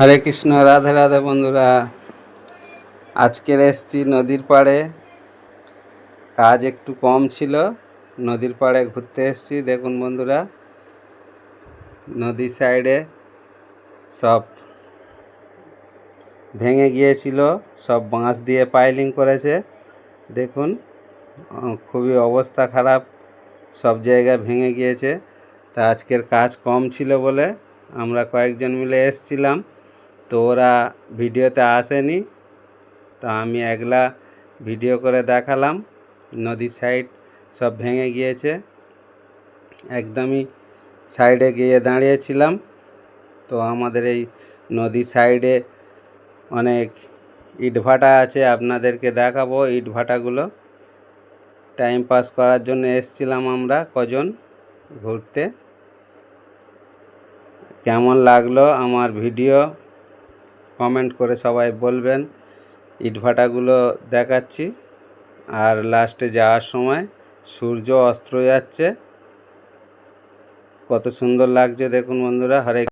হরে কৃষ্ণ, রাধে রাধে বন্ধুরা। আজকের এসছি নদীর পাড়ে, কাজ একটু কম ছিল, নদীর পাড়ে ঘুরতে এসছি। দেখুন বন্ধুরা, নদীর সাইডে সব ভেঙে গিয়েছিল, সব বাঁশ দিয়ে পাইলিং করেছে। দেখুন খুবই অবস্থা খারাপ, সব জায়গায় ভেঙে গিয়েছে। তা আজকের কাজ কম ছিল বলে আমরা কয়েকজন মিলে এসছিলাম, তো ওরা ভিডিওতে আসেনি, তা আমি একলা ভিডিও করে দেখালাম। নদীর সাইড সব ভেঙে গিয়েছে, একদমই সাইডে গিয়ে দাঁড়িয়েছিলাম। তো আমাদের এই নদীর সাইডে অনেক ইটভাটা আছে, আপনাদেরকে দেখাবো ইটভাটাগুলো। টাইম পাস করার জন্য এসছিলাম আমরা কজন ঘুরতে। কেমন লাগলো আমার ভিডিও কমেন্ট করে সবাই বলবেন। ইটভাটাগুলো দেখাচ্ছি, আর লাস্টে যাওয়ার সময় সূর্য অস্ত যাচ্ছে, কত সুন্দর লাগছে দেখুন বন্ধুরা। হরে